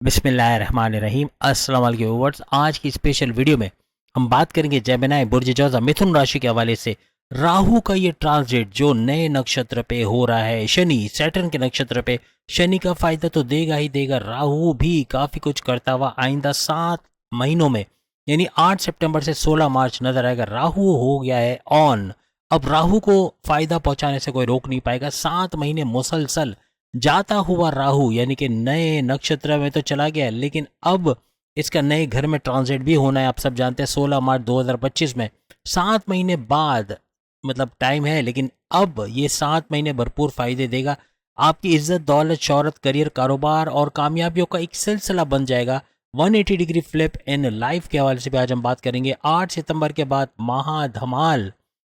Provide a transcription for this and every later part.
बिस्मिल्लाहिर्रहमानिर्रहीम। अस्सलाम वालेकुम व्यूअर्स। आज की स्पेशल वीडियो में हम बात करेंगे जेमिनी बुर्ज जौज़ा मिथुन राशि के हवाले से राहु का ये ट्रांजिट जो नए नक्षत्र पे हो रहा है, शनि सैटर्न के नक्षत्र पे। शनि का फायदा तो देगा ही देगा, राहु भी काफ़ी कुछ करता हुआ आइंदा 7 महीनों में यानी 8 सितंबर से 16 मार्च नजर आएगा। राहु हो गया है ऑन। अब राहु को फायदा पहुंचाने से कोई रोक नहीं पाएगा। 7 महीने मुसलसल जाता हुआ राहु यानी कि नए नक्षत्र में तो चला गया, लेकिन अब इसका नए घर में ट्रांजिट भी होना है। आप सब जानते हैं 16 मार्च 2025 में। 7 महीने बाद मतलब टाइम है, लेकिन अब ये 7 महीने भरपूर फायदे देगा। आपकी इज्जत, दौलत, शोहरत, करियर, कारोबार और कामयाबियों का एक सिलसिला बन जाएगा। 180 डिग्री फ्लिप इन लाइफ के हवाले से भी आज हम बात करेंगे। 8 सितंबर के बाद महाधमाल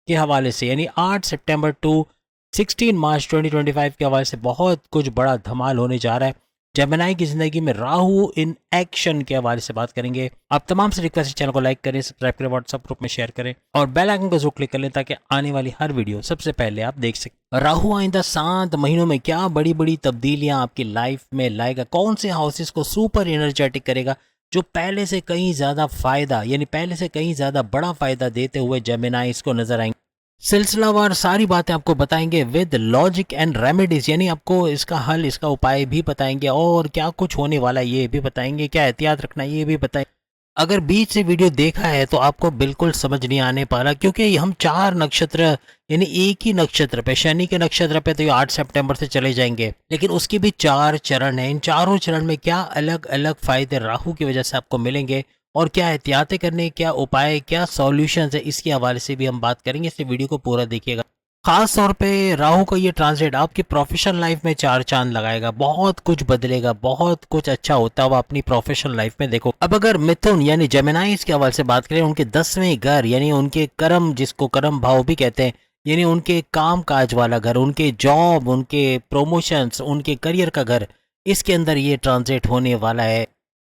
के हवाले से यानी 8 सितंबर टू 16 मार्च 2025 के हवाले से बहुत कुछ बड़ा धमाल होने जा रहा है। जेमिनी की जिंदगी में राहु इन एक्शन के हवाले से बात करेंगे। आप तमाम से रिक्वेस्ट है चैनल को लाइक करें, सब्सक्राइब करें, व्हाट्सएप ग्रुप में शेयर करें और बेल आइकन को जरूर क्लिक कर लें ताकि आने वाली हर वीडियो सबसे पहले आप देख सकें। राहु आइंदा 7 महीनों में क्या बड़ी बड़ी तब्दीलियां आपकी लाइफ में लाएगा, कौन से हाउसेस को सुपर एनर्जेटिक करेगा जो पहले से कहीं ज्यादा फायदा यानी पहले से कहीं ज्यादा बड़ा फायदा देते हुए जेमिनी इसको नजर आएंगे। सिलसिलावार सारी बातें आपको बताएंगे विद लॉजिक एंड रेमेडीज यानी आपको इसका हल, इसका उपाय भी बताएंगे और क्या कुछ होने वाला है ये भी बताएंगे, क्या एहतियात रखना है ये भी बताएंगे। अगर बीच से वीडियो देखा है तो आपको बिल्कुल समझ नहीं आने पा रहा, क्योंकि हम 4 नक्षत्र यानी एक ही नक्षत्र पे, शनि के नक्षत्र पे तो ये 8 सितंबर से चले जाएंगे, लेकिन उसके भी 4 चरण हैं। इन चारों चरण में क्या अलग अलग फायदे राहु की वजह से आपको मिलेंगे और क्या एहतियातें करने, क्या उपाय, क्या सॉल्यूशंस है, इसके हवाले से भी हम बात करेंगे। इस वीडियो को पूरा देखिएगा। खास तौर पे राहु का ये ट्रांजिट आपकी प्रोफेशनल लाइफ में 4 चांद लगाएगा, बहुत कुछ बदलेगा, बहुत कुछ अच्छा होता हुआ अपनी प्रोफेशनल लाइफ में देखो। अब अगर मिथुन यानी जेमिनी के हवाले से बात करें, उनके 10वें घर यानी उनके कर्म, जिसको कर्म भाव भी कहते हैं, यानी उनके काम काज वाला घर, उनके जॉब, उनके प्रमोशंस, उनके करियर का घर, इसके अंदर ये ट्रांजिट होने वाला है।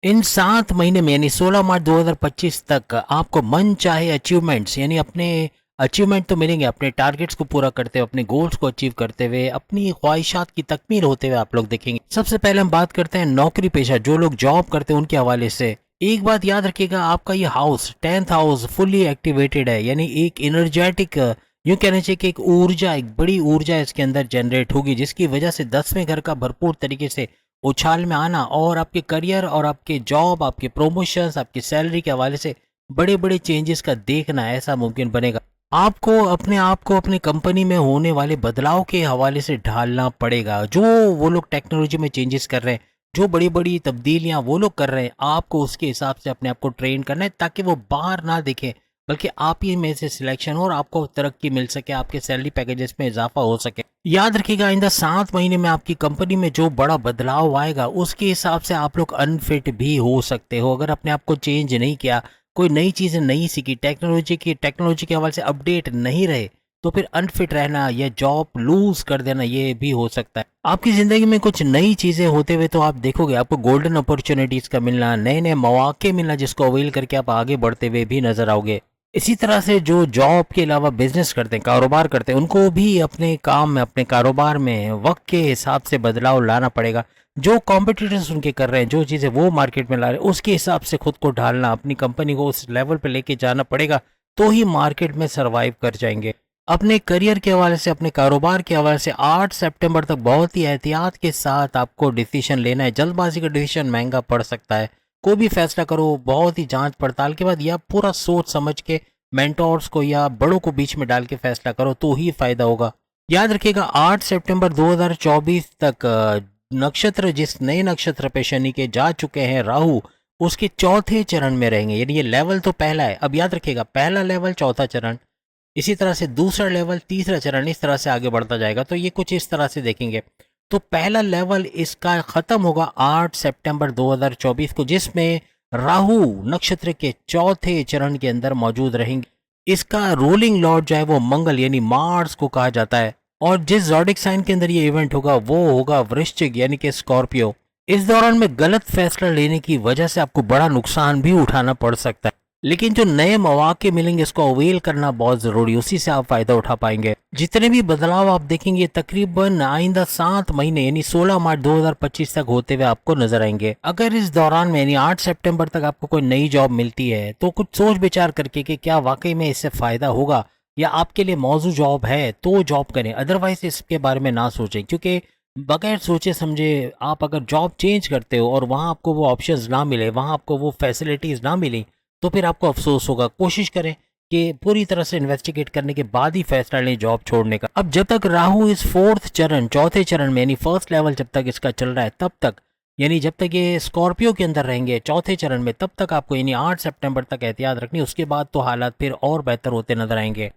इन 7 महीने में यानी 16 मार्च 2025 तक आपको मन चाहे अचीवमेंट्स यानी अपने अचीवमेंट तो मिलेंगे, अपने टारगेट्स को पूरा करते हुए, अपने गोल्स को अचीव करते हुए, अपनी ख्वाहिशात की तकमील होते हुए आप लोग देखेंगे। सबसे पहले हम बात करते हैं नौकरी पेशा, जो लोग जॉब करते हैं उनके हवाले से। एक बात याद रखिएगा, आपका ये house 10th house fully activated है, यानी एक एनर्जेटिक, यूं कहना चाहिए कि एक ऊर्जा, एक बड़ी ऊर्जा इसके अंदर जनरेट होगी, जिसकी वजह से 10वें घर का भरपूर तरीके से उछाल में आना और आपके करियर और आपके जॉब, आपके प्रमोशंस, आपकी सैलरी के हवाले से बड़े बड़े चेंजेस का देखना ऐसा मुमकिन बनेगा। आपको अपने आप को अपनी कंपनी में होने वाले बदलाव के हवाले से ढालना पड़ेगा। जो वो लोग टेक्नोलॉजी में चेंजेस कर रहे हैं, जो बड़ी बड़ी तब्दीलियां वो लोग कर रहे हैं, आपको उसके हिसाब से अपने आप को ट्रेन करना है ताकि वो बाहर ना दिखे, बल्कि आप ही में से सिलेक्शन हो और आपको तरक्की मिल सके, आपके सैलरी पैकेजेस में इजाफा हो सके। याद रखिएगा, आइंदा 7 महीने में आपकी कंपनी में जो बड़ा बदलाव आएगा उसके हिसाब से आप लोग अनफिट भी हो सकते हो। अगर अपने आप को चेंज नहीं किया, कोई नई चीज़ें नहीं सीखी, टेक्नोलॉजी के हवाले से अपडेट नहीं रहे, तो फिर अनफिट रहना या जॉब लूज कर देना ये भी हो सकता है। आपकी ज़िंदगी में कुछ नई चीज़ें होते हुए तो आप देखोगे, आपको गोल्डन अपॉर्चुनिटीज़ का मिलना, नए नए मौके मिलना, जिसको अवेल करके आप आगे बढ़ते हुए भी नजर आओगे। इसी तरह से जो जॉब के अलावा बिजनेस करते हैं, कारोबार करते हैं, उनको भी अपने काम में, अपने कारोबार में वक्त के हिसाब से बदलाव लाना पड़ेगा। जो कॉम्पिटिटर्स उनके कर रहे हैं, जो चीज़ें वो मार्केट में ला रहे हैं, उसके हिसाब से खुद को ढालना, अपनी कंपनी को उस लेवल पे लेके जाना पड़ेगा, तो ही मार्केट में सरवाइव कर जाएंगे। अपने करियर के हवाले से, अपने कारोबार के हवाले से 8 सितंबर तक बहुत ही एहतियात के साथ आपको डिसीजन लेना है। जल्दबाजी का डिसीजन महंगा पड़ सकता है। कोई भी फैसला करो बहुत ही जांच पड़ताल के बाद या पूरा सोच समझ के मेंटोर्स को या बड़ों को बीच में डाल के फैसला करो, तो ही फायदा होगा। याद रखिएगा, 8 सितंबर 2024 तक नक्षत्र, जिस नए नक्षत्र पे शनि के जा चुके हैं राहु, उसके चौथे चरण में रहेंगे। यानी ये लेवल तो पहला है, अब याद रखिएगा, पहला लेवल, चौथा चरण, इसी तरह से दूसरा लेवल, तीसरा चरण, इस तरह से आगे बढ़ता जाएगा। तो ये कुछ इस तरह से देखेंगे। तो पहला लेवल इसका खत्म होगा 8 सितंबर 2024 को, जिसमें राहु नक्षत्र के चौथे चरण के अंदर मौजूद रहेंगे। इसका रूलिंग लॉर्ड जो है वो मंगल यानी मार्स को कहा जाता है, और जिस ज़ोडिक साइन के अंदर ये इवेंट होगा वो होगा वृश्चिक यानी कि स्कॉर्पियो। इस दौरान में गलत फैसला लेने की वजह से आपको बड़ा नुकसान भी उठाना पड़ सकता है। लेकिन जो नए मौके मिलेंगे इसको अवेल करना बहुत जरूरी, उसी से आप फायदा उठा पाएंगे। जितने भी बदलाव आप देखेंगे तकरीबन आइंदा 7 महीने यानी 16 मार्च 2025 तक होते हुए आपको नजर आएंगे। अगर इस दौरान में यानी 8 सितंबर तक आपको कोई नई जॉब मिलती है तो कुछ सोच विचार करके कि क्या वाकई में इससे फायदा होगा या आपके लिए मौजूद जॉब है तो जॉब करें, अदरवाइज इसके बारे में ना सोचें। क्योंकि बगैर सोचे समझे आप अगर जॉब चेंज करते हो और वहाँ आपको वो ऑप्शंस ना मिले, वहाँ आपको वो फैसिलिटीज़ ना मिली, तो फिर आपको अफसोस होगा। कोशिश करें कि पूरी तरह से इन्वेस्टिगेट करने के बाद ही फैसला लें जॉब छोड़ने का। अब जब तक राहु इस चौथे चरण में यानी फर्स्ट लेवल जब तक इसका चल रहा है तब तक, यानी जब तक ये स्कॉर्पियो के अंदर रहेंगे चौथे चरण में, तब तक आपको यानी 8 सितंबर तक एहतियात रखनी। उसके बाद तो हालात फिर और बेहतर होते नजर आएंगे।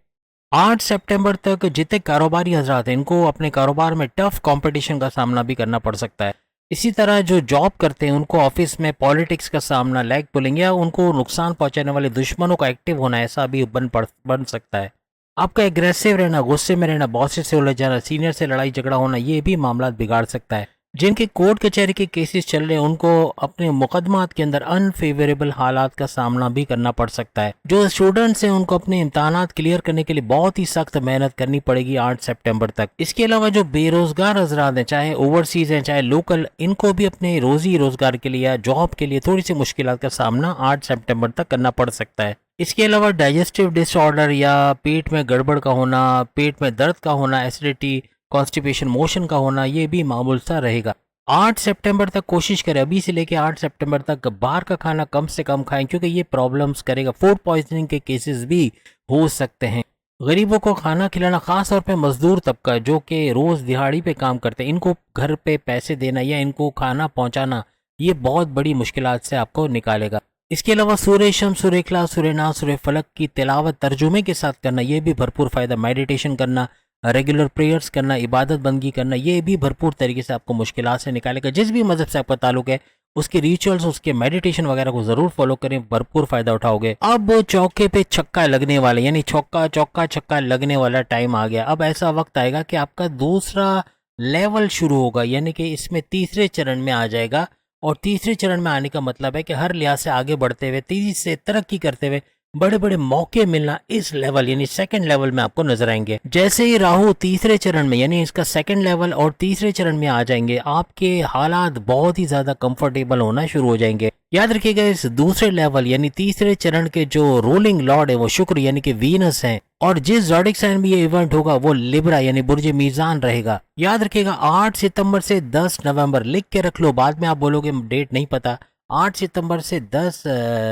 8 सितंबर तक जितने कारोबारी हजरात हैं इनको अपने कारोबार में टफ कंपटीशन का सामना भी करना पड़ सकता है। इसी तरह जो जॉब करते हैं उनको ऑफिस में पॉलिटिक्स का सामना, लैग पुलिंग या उनको नुकसान पहुंचाने वाले दुश्मनों का एक्टिव होना, ऐसा भी बन सकता है। आपका एग्रेसिव रहना, गुस्से में रहना, बॉस से उलझ जाना, सीनियर से लड़ाई झगड़ा होना, ये भी मामला बिगाड़ सकता है। जिनके कोर्ट कचहरी के केसेस चल रहे हैं उनको अपने मुकदमात के अंदर अनफेवरेबल हालात का सामना भी करना पड़ सकता है। जो स्टूडेंट्स हैं उनको अपने इम्तहानात क्लियर करने के लिए बहुत ही सख्त मेहनत करनी पड़ेगी 8 सितंबर तक। इसके अलावा जो बेरोजगार हजरात हैं, चाहे ओवरसीज हैं चाहे लोकल, इनको भी अपने रोजी रोजगार के लिए या जॉब के लिए थोड़ी सी मुश्किलात का सामना 8 सितंबर तक करना पड़ सकता है। इसके अलावा डाइजेस्टिव डिसऑर्डर या पेट में गड़बड़ का होना, पेट में दर्द का होना, एसिडिटी, कॉन्स्टिपेशन, मोशन का होना, ये भी मामूल सा रहेगा। 8 सितंबर तक कोशिश करें अभी से लेके 8 सितंबर तक बाहर का खाना कम से कम खाएं, क्योंकि ये प्रॉब्लम्स करेगा। फूड पॉइजनिंग के केसेस भी हो सकते हैं। गरीबों को खाना खिलाना, खास तौर पे मजदूर तबका जो कि रोज दिहाड़ी पे काम करते हैं, इनको घर पे पैसे देना या इनको खाना पहुंचाना, ये बहुत बड़ी मुश्किलात से आपको निकालेगा। इसके अलावा सूर्य शम्स, सूर्य इखलास, सूर्य नास, सूर्य फलक की तिलावत तर्जुमे के साथ करना, ये भी भरपूर फायदा। मेडिटेशन करना, रेगुलर प्रेयर्स करना, इबादत बंदगी करना, ये भी भरपूर तरीके से आपको मुश्किलात से निकालेगा। जिस भी मजहब से आपका ताल्लुक है उसके रिचुअल्स, उसके मेडिटेशन वगैरह को जरूर फॉलो करें, भरपूर फायदा उठाओगे। अब चौके पे छक्का लगने वाले यानी चौका चौका छक्का लगने वाला टाइम आ गया। अब ऐसा वक्त आएगा कि आपका दूसरा लेवल शुरू होगा, यानी कि इसमें तीसरे चरण में आ जाएगा। और तीसरे चरण में आने का मतलब है कि हर लिहाज से आगे बढ़ते हुए, तेजी से तरक्की करते हुए बड़े बड़े मौके मिलना इस लेवल यानी सेकंड लेवल में आपको नजर आएंगे। जैसे ही राहु तीसरे चरण में यानी इसका सेकंड लेवल और तीसरे चरण में आ जाएंगे, आपके हालात बहुत ही ज्यादा कंफर्टेबल होना शुरू हो जाएंगे। याद रखिएगा इस दूसरे लेवल यानी तीसरे चरण के जो रोलिंग लॉर्ड है वो शुक्र यानी कि वीनस है, और जिस ज़ोडिक साइन में ये इवेंट होगा वो लिब्रा यानी बुर्ज मीजान रहेगा। याद रखिएगा 8 सितंबर से 10 नवंबर, लिख के रख लो, बाद में आप बोलोगे डेट नहीं पता। 8 सितंबर से 10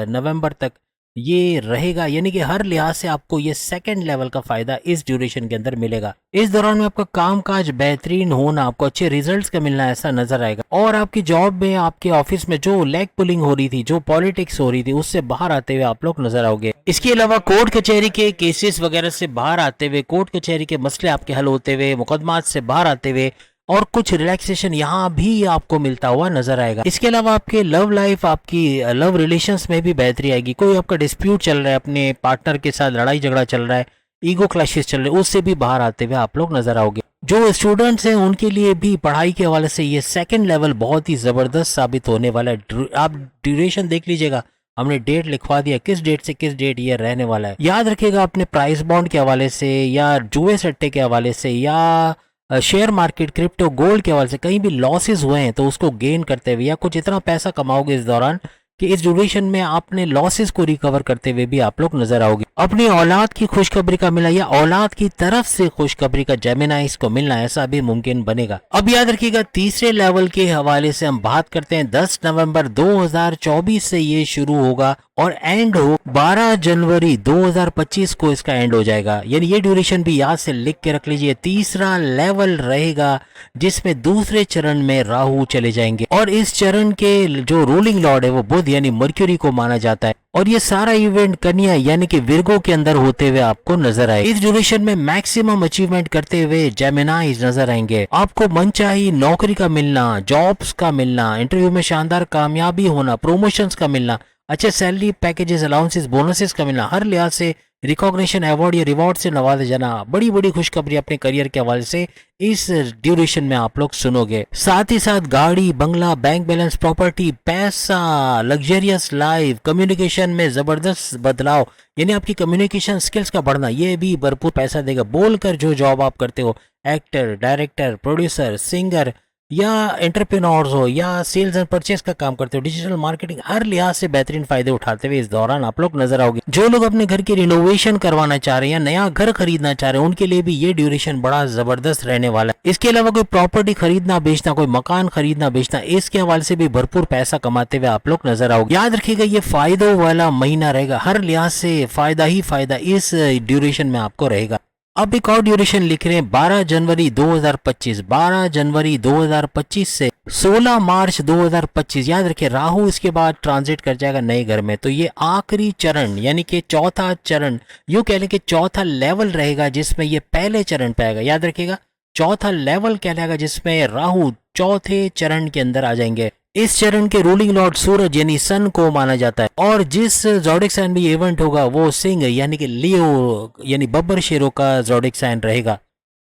नवंबर तक ये रहेगा, यानी कि हर लिहाज से आपको ये सेकंड लेवल का फायदा इस ड्यूरेशन के अंदर मिलेगा। इस दौरान में आपका कामकाज बेहतरीन होना, आपको अच्छे रिजल्ट्स का मिलना ऐसा नजर आएगा। और आपकी जॉब में, आपके ऑफिस में जो लेग पुलिंग हो रही थी, जो पॉलिटिक्स हो रही थी, उससे बाहर आते हुए आप लोग नजर आओगे। इसके अलावा कोर्ट कचहरी के केसेस वगैरह से बाहर आते हुए, कोर्ट कचहरी के मसले आपके हल होते हुए, मुकदमात से बाहर आते हुए और कुछ रिलैक्सेशन यहाँ भी आपको मिलता हुआ नजर आएगा। इसके अलावा आपके लव लाइफ, आपकी लव रिलेशंस में भी बेहतरी आएगी। कोई आपका डिस्प्यूट चल रहा है, अपने पार्टनर के साथ लड़ाई झगड़ा चल रहा है, ईगो क्लैशेस चल रहे हैं, उससे भी बाहर आते हुए आप लोग नजर आओगे। जो स्टूडेंट्स हैं उनके लिए भी पढ़ाई के हवाले से ये सेकंड लेवल बहुत ही जबरदस्त साबित होने वाला है। आप ड्यूरेशन देख लीजिएगा, हमने डेट लिखवा दिया, किस डेट से किस डेट ये रहने वाला है। याद रखिएगा अपने प्राइस बॉन्ड के हवाले से या जुए सट्टे के हवाले से या शेयर मार्केट, क्रिप्टो, गोल्ड के हवाले से कहीं भी लॉसेस हुए हैं तो उसको गेन करते हुए या कुछ इतना पैसा कमाओगे इस दौरान कि इस ड्यूरेशन में आपने लॉसेस को रिकवर करते हुए भी आप लोग नजर आओगे। अपनी औलाद की खुशखबरी का मिला या औलाद की तरफ से खुशखबरी का जेमिनाइज को मिलना, ऐसा भी मुमकिन बनेगा। अब याद रखिएगा तीसरे लेवल के हवाले से हम बात करते हैं। 10 नवंबर 2024 से ये शुरू होगा और एंड हो 12 जनवरी 2025 को इसका एंड हो जाएगा। यानी ये ड्यूरेशन भी याद से लिख के रख लीजिए। तीसरा लेवल रहेगा जिसमें दूसरे चरण में राहु चले जाएंगे और इस चरण के जो रूलिंग लॉर्ड है वो बुध यानी मर्क्यूरी को माना जाता है। और ये सारा इवेंट कन्या यानी कि विर्गो के अंदर होते हुए आपको नजर आए। इस ड्यूरेशन में मैक्सिमम अचीवमेंट करते हुए जेमिनाइज नजर आएंगे। आपको मनचाही नौकरी का मिलना, जॉब्स का मिलना, इंटरव्यू में शानदार कामयाबी होना, प्रमोशंस का मिलना, अच्छे सैलरी पैकेजेस, अलाउंसेस, बोनसेस का मिलना, हर लिहाज से रिकॉग्निशन, अवार्ड या रिवॉर्ड से नवाजा जाना, बड़ी बड़ी खुशखबरी अपने करियर के हवाले से इस ड्यूरेशन में आप लोग सुनोगे। साथ ही साथ गाड़ी, बंगला, बैंक बैलेंस, प्रॉपर्टी, पैसा, लग्जरियस लाइफ, कम्युनिकेशन में जबरदस्त बदलाव, यानी आपकी कम्युनिकेशन स्किल्स का बढ़ना, ये भी भरपूर पैसा देगा। बोलकर जो जॉब आप करते हो, एक्टर, डायरेक्टर, प्रोड्यूसर, सिंगर या एंटरप्रेन्योर्स हो या सेल्स एंड परचेस का काम करते हो, डिजिटल मार्केटिंग, हर लिहाज से बेहतरीन फायदे उठाते हुए इस दौरान आप लोग नजर आओगे। जो लोग अपने घर की रिनोवेशन करवाना चाह रहे हैं या नया घर खरीदना चाह रहे हैं, उनके लिए भी ये ड्यूरेशन बड़ा जबरदस्त रहने वाला है। इसके अलावा कोई प्रॉपर्टी खरीदना बेचना, कोई मकान खरीदना बेचना, इसके हवाले से भी भरपूर पैसा कमाते हुए आप लोग नजर आओगे। याद रखिएगा ये फायदों वाला महीना रहेगा, हर लिहाज से फायदा ही फायदा इस ड्यूरेशन में आपको रहेगा। अब एक और ड्यूरेशन लिख रहे हैं 12 जनवरी 2025, 12 जनवरी 2025 से 16 मार्च 2025। याद रखिए राहु इसके बाद ट्रांजिट कर जाएगा नए घर में, तो ये आखिरी चरण यानी कि चौथा चरण, यूं कह लें कि चौथा लेवल रहेगा जिसमें ये पहले चरण पे आएगा। याद रखिएगा चौथा लेवल कहलाएगा जिसमें राहु चौथे चरण के अंदर आ जाएंगे। इस चरण के रूलिंग लॉर्ड सूरज यानी सन को माना जाता है, और जिस ज़ोडिक साइन में इवेंट होगा वो सिंह यानी कि लियो यानी बब्बर शेरों का ज़ोडिक साइन रहेगा।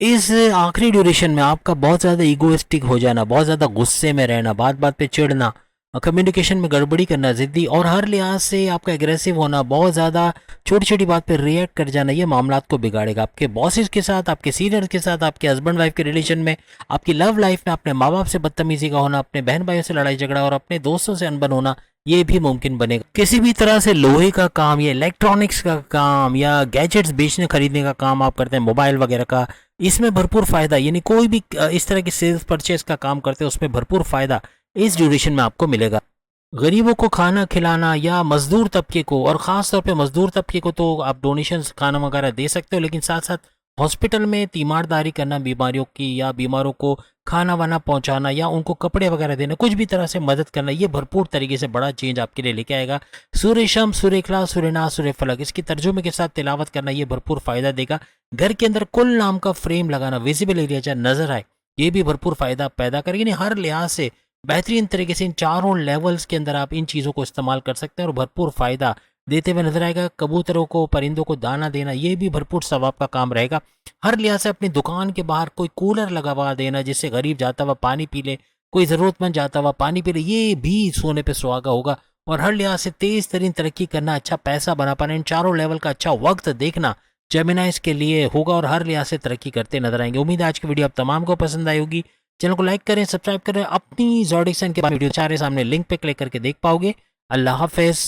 इस आखिरी ड्यूरेशन में आपका बहुत ज़्यादा ईगोइस्टिक हो जाना, बहुत ज़्यादा गुस्से में रहना, बात बात पे चिढ़ना, कम्युनिकेशन में गड़बड़ी करना, जिद्दी और हर लिहाज से आपका एग्रेसिव होना, बहुत ज़्यादा छोटी छोटी बात पे रिएक्ट कर जाना, ये मामलात को बिगाड़ेगा। आपके बॉसेस के साथ, आपके सीनियर्स के साथ, आपके हस्बैंड वाइफ के रिलेशन में, आपकी लव लाइफ में, अपने माँ बाप से बदतमीजी का होना, अपने बहन भाइयों से लड़ाई झगड़ा और अपने दोस्तों से अनबन होना, ये भी मुमकिन बनेगा। किसी भी तरह से लोहे का काम या इलेक्ट्रॉनिक्स का काम या गैजेट्स बेचने खरीदने का काम आप करते हैं, मोबाइल वगैरह का, इसमें भरपूर फायदा, यानी कोई भी इस तरह की सेल्स परचेस का काम करते हैं उसमें भरपूर फायदा इस ड्यूरेशन में आपको मिलेगा। गरीबों को खाना खिलाना या मजदूर तबके को, और ख़ास तौर पे मजदूर तबके को तो आप डोनेशंस खाना वगैरह दे सकते हो, लेकिन साथ साथ हॉस्पिटल में तीमारदारी करना बीमारियों की, या बीमारों को खाना वाना पहुंचाना या उनको कपड़े वगैरह देना, कुछ भी तरह से मदद करना, ये भरपूर तरीके से बड़ा चेंज आपके लिए लेके आएगा। सूर्य शम, सूर्य इखलास, सूर्य नास, सूर्य फलक, इसकी तर्जुमे के साथ तिलावत करना ये भरपूर फायदा देगा। घर के अंदर कुल नाम का फ्रेम लगाना, विजिबल एरिया जहाँ नजर आए, ये भी भरपूर फायदा पैदा करेगी। हर लिहाज से बेहतरीन तरीके से इन चारों लेवल्स के अंदर आप इन चीज़ों को इस्तेमाल कर सकते हैं और भरपूर फ़ायदा देते हुए नजर आएगा। कबूतरों को, परिंदों को दाना देना, ये भी भरपूर सवाब का काम रहेगा। हर लिहाज से अपनी दुकान के बाहर कोई कूलर लगवा देना जिससे गरीब जाता हुआ पानी पी ले, कोई ज़रूरतमंद जाता हुआ पानी पी ले, ये भी सोने पे सुहागा होगा। और हर लिहाज से तेज़ तरीन तरक्की करना, अच्छा पैसा बना पाना, इन चारों लेवल का अच्छा वक्त देखना जेमिनाइज के लिए होगा और हर लिहाज से तरक्की करते नजर आएंगे। उम्मीद है आज की वीडियो आप तमाम को पसंद आई होगी। चैनल को लाइक करें, सब्सक्राइब करें, अपनी ज़ोडिक साइन के बाद वीडियो चारे सामने लिंक पे क्लिक करके देख पाओगे। अल्लाह हाफिज़।